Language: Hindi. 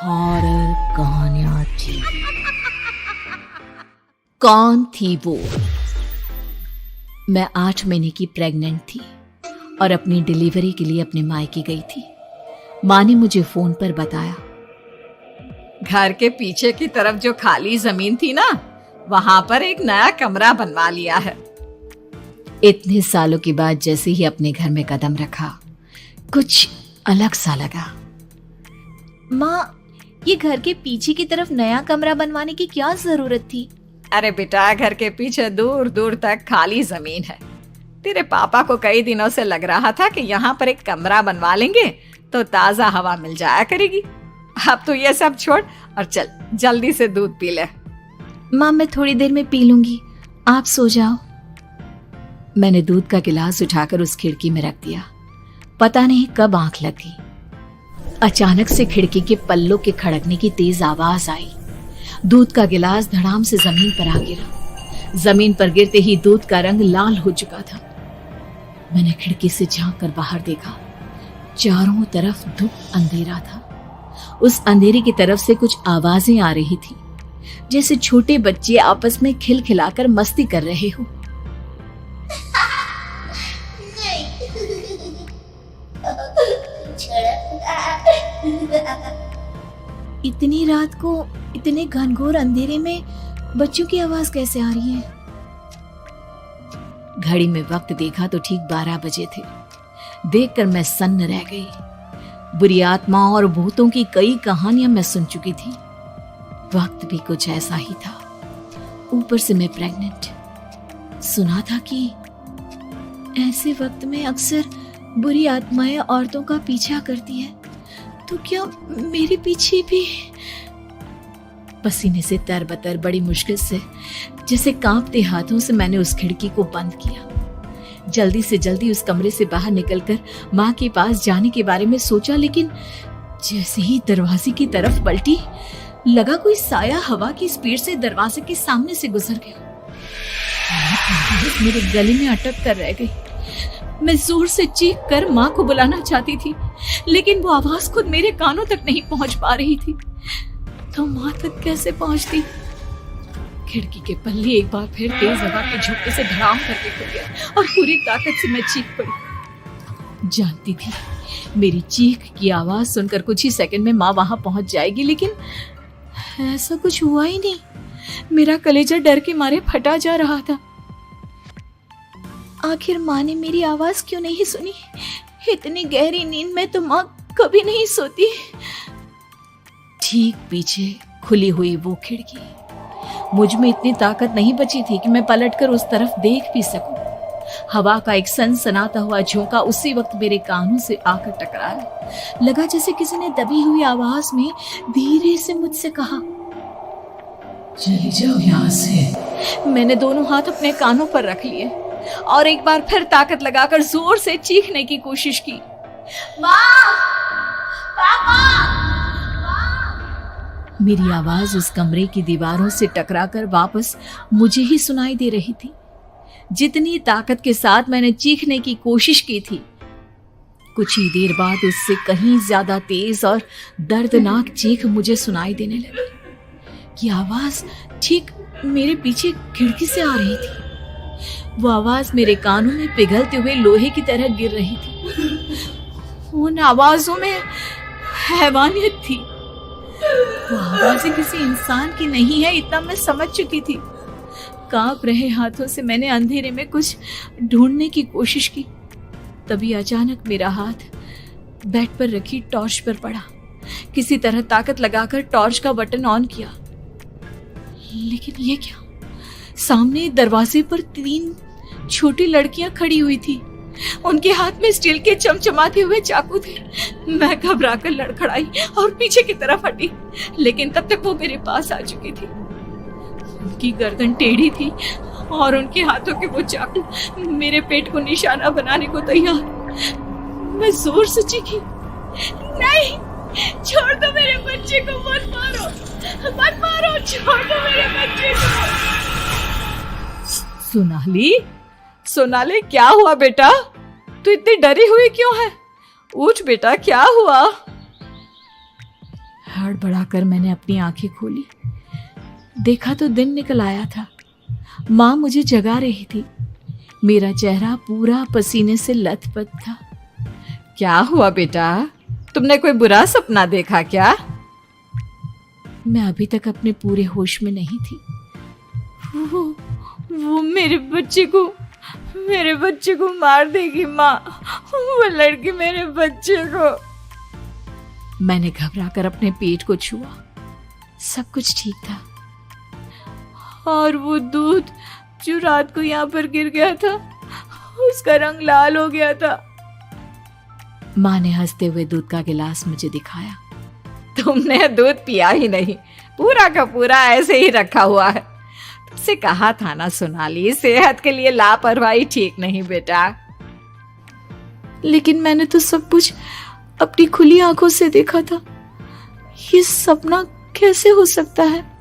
हॉरर कहानियां थी। कौन थी वो? मैं 8 महीने की प्रेग्नेंट थी और अपनी डिलीवरी के लिए अपने मायके गई थी। माँ ने मुझे फोन पर बताया, घर के पीछे की तरफ जो खाली जमीन थी ना, वहां पर एक नया कमरा बनवा लिया है। इतने सालों के बाद जैसे ही अपने घर में कदम रखा, कुछ अलग सा लगा। माँ, ये घर के पीछे की तरफ नया कमरा बनवाने की क्या जरूरत थी? अरे बेटा, घर के पीछे दूर दूर तक खाली जमीन है। तेरे पापा को कई दिनों से लग रहा था कि यहाँ पर एक कमरा बनवा लेंगे तो ताजा हवा मिल जाया करेगी। अब तो ये सब छोड़ और चल जल्दी से दूध पी ले। माँ, मैं थोड़ी देर में पी लूंगी, आप सो जाओ। मैंने दूध का गिलास उठाकर उस खिड़की में रख दिया। पता नहीं कब आंख लग गई। अचानक से खिड़की के पल्लों के खड़कने की तेज आवाज आई। दूध का गिलास धड़ाम से जमीन पर आ गिरा। जमीन पर गिरते ही दूध का रंग लाल हो चुका था। मैंने खिड़की से झांक कर बाहर देखा। चारों तरफ धुप अंधेरा था। उस अंधेरे की तरफ से कुछ आवाजें आ रही थी, जैसे छोटे बच्चे आपस में खिलखिलाकर मस्ती कर रहे हो। इतनी रात को इतने घनघोर अंधेरे में बच्चों की आवाज कैसे आ रही है? घड़ी में वक्त देखा तो ठीक 12 बजे थे। देखकर मैं सन्न रह गई। बुरी आत्माओं और भूतों की कई कहानियां मैं सुन चुकी थी। वक्त भी कुछ ऐसा ही था। ऊपर से मैं प्रेग्नेंट। सुना था कि ऐसे वक्त में अक्सर बुरी आत्माएं औरतों का पीछा करती है, तो क्या मेरे पीछे भी? पसीने से तरबतर बड़ी मुश्किल से, जैसे कांपते हाथों से मैंने उस खिड़की को बंद किया। जल्दी से जल्दी उस कमरे से बाहर निकलकर माँ के पास जाने के बारे में सोचा, लेकिन जैसे ही दरवाजे की तरफ पलटी, लगा कोई साया हवा की स्पीड से दरवाजे के सामने से गुजर गया। मेरे गले में अटक कर रह गई। मैं जोर से चीख कर माँ को बुलाना चाहती थी, लेकिन वो आवाज खुद मेरे कानों तक नहीं पहुंच पा रही थी। तो माँ तक कैसे पहुंचती? खिड़की के पल्ले एक बार फिर तेज हवा के झोंके से धड़ाम करके खुल गया और पूरी ताकत से मैं चीख पड़ी। जानती थी मेरी चीख की आवाज सुनकर कुछ ही सेकंड में माँ वहां पहुंच जाएगी, लेकिन ऐसा कुछ हुआ ही नहीं। मेरा कलेजा डर के मारे फटा जा रहा था। आखिर माँ ने मेरी आवाज क्यों नहीं सुनी? इतनी गहरी नींद में तो माँ कभी नहीं सोती। ठीक पीछे खुली हुई वो खिड़की। मुझ में इतनी ताकत नहीं बची थी कि मैं पलटकर उस तरफ देख भी सकूं। हवा का एक सनसनाता हुआ झोंका उसी वक्त मेरे कानों से आकर टकराया। लगा जैसे किसी ने दबी हुई आवाज में धीरे से मुझसे कहा, चली जाओ यहाँ से। मैंने दोनों हाथ अपने कानों पर रख लिए और एक बार फिर ताकत लगाकर जोर से चीखने की कोशिश की। माँ! पापा! मेरी आवाज उस कमरे की दीवारों से टकराकर वापस मुझे ही सुनाई दे रही थी। जितनी ताकत के साथ मैंने चीखने की कोशिश की थी, कुछ ही देर बाद उससे कहीं ज्यादा तेज और दर्दनाक चीख मुझे सुनाई देने लगी। कि आवाज ठीक मेरे पीछे खिड़की से आ रही थी। वो आवाज मेरे कानों में पिघलते हुए लोहे की तरह गिर रही थी। उन आवाजों में हैवानियत थी। वो आवाजें किसी इंसान की नहीं है, इतना मैं समझ चुकी थी। कांप रहे हाथों से मैंने अंधेरे में कुछ ढूंढने की कोशिश की। तभी अचानक मेरा हाथ बेड पर रखी टॉर्च पर पड़ा। किसी तरह ताकत लगाकर टॉर्च का बटन ऑन किया, लेकिन ये क्या? सामने दरवाजे पर 3 छोटी लड़कियां खड़ी हुई थी। उनके हाथ में स्टील के चमचमाते हुए चाकू थे। मैं घबराकर लड़खड़ाई और पीछे की तरफ हटी, लेकिन तब तक वो मेरे पास आ चुकी थी। उनकी गर्दन टेढ़ी थी और उनके हाथों के वो चाकू मेरे पेट को निशाना बनाने को तैयार। मैं जोर से चीखी, नहीं, छोड़ दो मेरे बच्चे को, मत मारो, मत मारो, छोड़ दो मेरे बच्चे को। सोनाली, क्या हुआ बेटा? तू इतनी डरी हुई क्यों है? उठ बेटा, क्या हुआ? हड़बड़ाकर मैंने अपनी आंखें खोली। देखा तो दिन निकल आया था। माँ मुझे जगा रही थी। मेरा चेहरा पूरा पसीने से लथपथ था। क्या हुआ बेटा, तुमने कोई बुरा सपना देखा क्या? मैं अभी तक अपने पूरे होश में नहीं थी। वो मेरे बच्चे को मार देगी माँ। वो लड़की मेरे बच्चे को। मैंने घबराकर अपने पेट को छुआ। सब कुछ ठीक था। और वो दूध जो रात को यहाँ पर गिर गया था, उसका रंग लाल हो गया था। माँ ने हंसते हुए दूध का गिलास मुझे दिखाया। तुमने दूध पिया ही नहीं, पूरा का पूरा ऐसे ही रखा हुआ है। तुमसे कहा था ना सोनाली, सेहत के लिए लापरवाही ठीक नहीं बेटा। लेकिन मैंने तो सब कुछ अपनी खुली आंखों से देखा था। ये सपना कैसे हो सकता है?